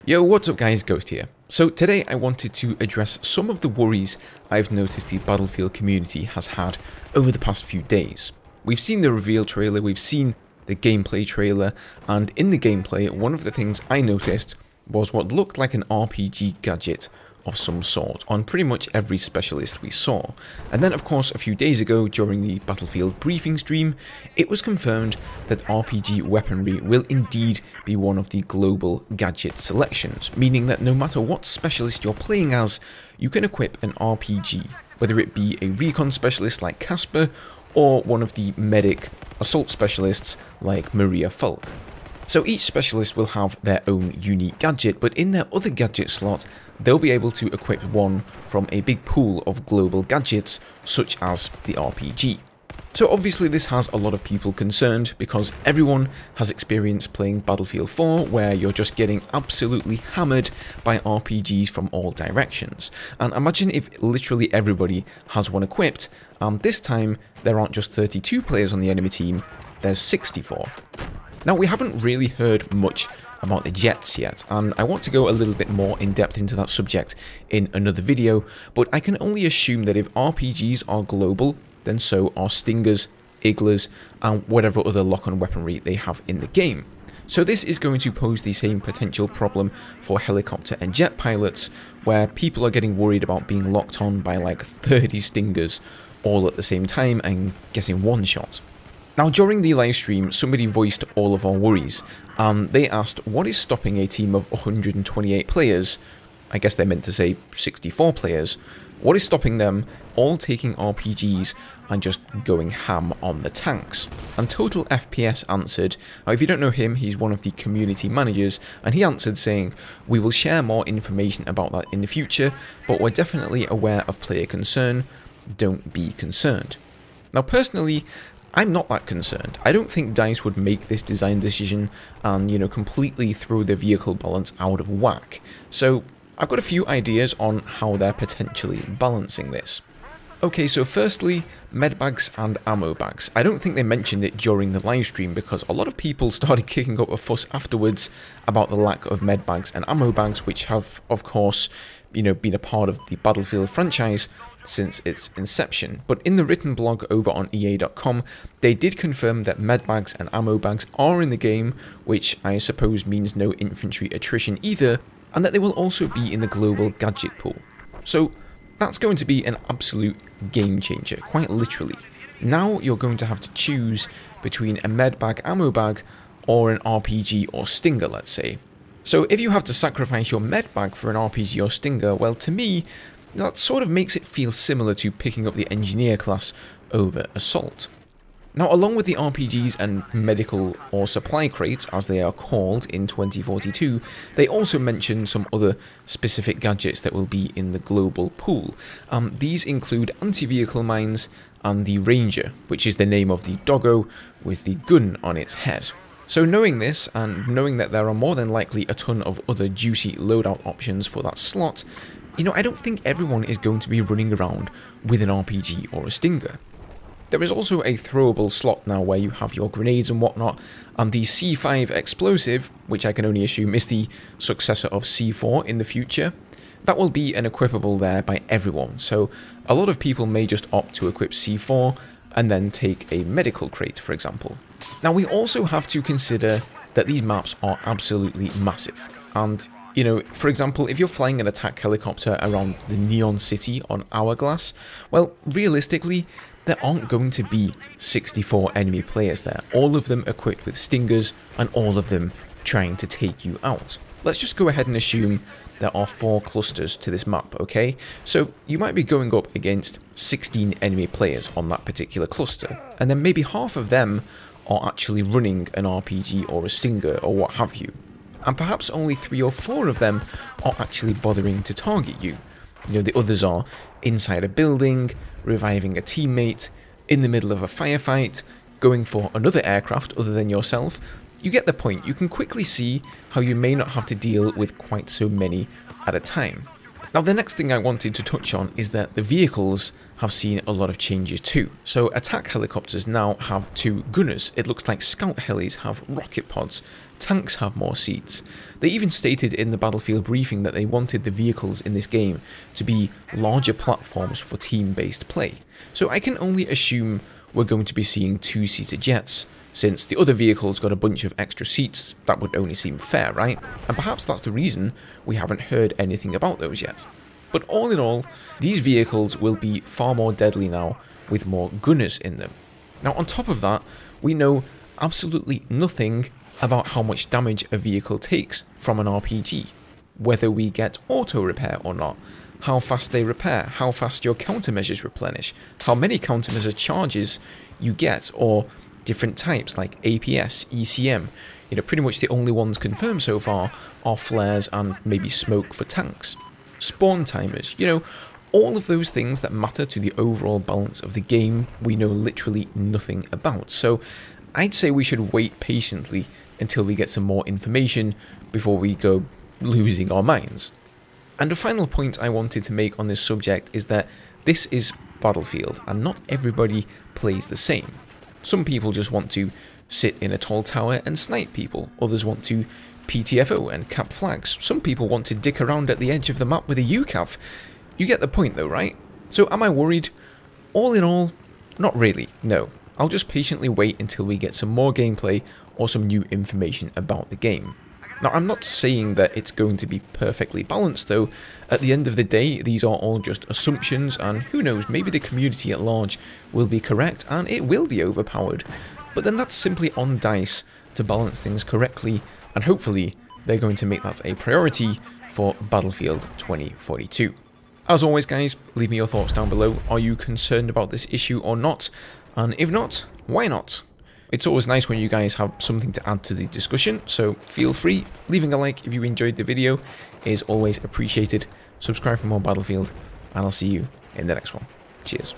Yo, what's up guys, Ghost here. So today I wanted to address some of the worries I've noticed the Battlefield community has had over the past few days. We've seen the reveal trailer, we've seen the gameplay trailer, and in the gameplay, one of the things I noticed was what looked like an RPG gadget of some sort on pretty much every specialist we saw. And then of course a few days ago during the Battlefield briefing stream, it was confirmed that RPG weaponry will indeed be one of the global gadget selections, meaning that no matter what specialist you're playing as, you can equip an RPG, whether it be a recon specialist like Casper or one of the medic assault specialists like Maria Falk. So each specialist will have their own unique gadget, but in their other gadget slot, they'll be able to equip one from a big pool of global gadgets, such as the RPG. So obviously this has a lot of people concerned, because everyone has experience playing Battlefield 4, where you're just getting absolutely hammered by RPGs from all directions. And imagine if literally everybody has one equipped, and this time there aren't just 32 players on the enemy team, there's 64. Now, we haven't really heard much about the jets yet, and I want to go a little bit more in depth into that subject in another video, but I can only assume that if RPGs are global, then so are Stingers, Iglas, and whatever other lock-on weaponry they have in the game. So this is going to pose the same potential problem for helicopter and jet pilots, where people are getting worried about being locked on by like 30 Stingers all at the same time and getting one shot. Now, during the live stream, somebody voiced all of our worries, and they asked what is stopping a team of 128 players, I guess they meant to say 64 players, what is stopping them all taking RPGs and just going ham on the tanks? And Total FPS answered, now if you don't know him, he's one of the community managers, and he answered saying, "We will share more information about that in the future, but we're definitely aware of player concern, don't be concerned." Now personally, I'm not that concerned. I don't think DICE would make this design decision and, completely throw the vehicle balance out of whack. So I've got a few ideas on how they're potentially balancing this. Okay, so firstly, medbags and ammo bags. I don't think they mentioned it during the live stream because a lot of people started kicking up a fuss afterwards about the lack of medbags and ammo bags, which have, of course, been a part of the Battlefield franchise since its inception. But in the written blog over on EA.com, they did confirm that medbags and ammo bags are in the game, which I suppose means no infantry attrition either, and that they will also be in the global gadget pool. So that's going to be an absolute game changer, quite literally. Now you're going to have to choose between a medbag ammo bag or an RPG or Stinger, let's say. So if you have to sacrifice your medbag for an RPG or Stinger, well, to me, that sort of makes it feel similar to picking up the Engineer class over Assault. Now, along with the RPGs and medical or supply crates, as they are called in 2042, they also mention some other specific gadgets that will be in the global pool. These include anti-vehicle mines and the Ranger, which is the name of the doggo with the gun on its head. So knowing this, and knowing that there are more than likely a ton of other juicy loadout options for that slot, I don't think everyone is going to be running around with an RPG or a Stinger. There is also a throwable slot now where you have your grenades and whatnot, and the C5 explosive, which I can only assume is the successor of C4 in the future, that will be an equipable there by everyone, so a lot of people may just opt to equip C4 and then take a medical crate, for example. Now, we also have to consider that these maps are absolutely massive, and for example, if you're flying an attack helicopter around the Neon City on Hourglass, well, realistically, there aren't going to be 64 enemy players there, all of them equipped with Stingers and all of them trying to take you out. Let's just go ahead and assume there are 4 clusters to this map, okay? So you might be going up against 16 enemy players on that particular cluster, and then maybe half of them are actually running an RPG or a Stinger or what have you. And perhaps only 3 or 4 of them are actually bothering to target you. The others are inside a building, reviving a teammate, in the middle of a firefight, going for another aircraft other than yourself. You get the point. You can quickly see how you may not have to deal with quite so many at a time. Now the next thing I wanted to touch on is that the vehicles have seen a lot of changes too. So attack helicopters now have 2 gunners, it looks like scout helis have rocket pods, tanks have more seats. They even stated in the Battlefield briefing that they wanted the vehicles in this game to be larger platforms for team-based play. So I can only assume we're going to be seeing 2-seater jets. Since the other vehicles got a bunch of extra seats, that would only seem fair, right? And perhaps that's the reason we haven't heard anything about those yet. But all in all, these vehicles will be far more deadly now with more gunners in them. Now on top of that, we know absolutely nothing about how much damage a vehicle takes from an RPG. Whether we get auto repair or not, how fast they repair, how fast your countermeasures replenish, how many countermeasure charges you get, or different types like APS, ECM. You know, pretty much the only ones confirmed so far are flares and maybe smoke for tanks. Spawn timers, you know, all of those things that matter to the overall balance of the game, we know literally nothing about. So I'd say we should wait patiently until we get some more information before we go losing our minds. And a final point I wanted to make on this subject is that this is Battlefield and not everybody plays the same. Some people just want to sit in a tall tower and snipe people, others want to PTFO and cap flags, some people want to dick around at the edge of the map with a UCAV. You get the point though, right? So am I worried? All in all, not really, no. I'll just patiently wait until we get some more gameplay or some new information about the game. Now, I'm not saying that it's going to be perfectly balanced though. At the end of the day, these are all just assumptions, and who knows, maybe the community at large will be correct and it will be overpowered. But then that's simply on DICE to balance things correctly, and hopefully they're going to make that a priority for Battlefield 2042. As always guys, leave me your thoughts down below. Are you concerned about this issue or not? And if not, why not? It's always nice when you guys have something to add to the discussion, so feel free. Leaving a like if you enjoyed the video is always appreciated. Subscribe for more Battlefield, and I'll see you in the next one. Cheers.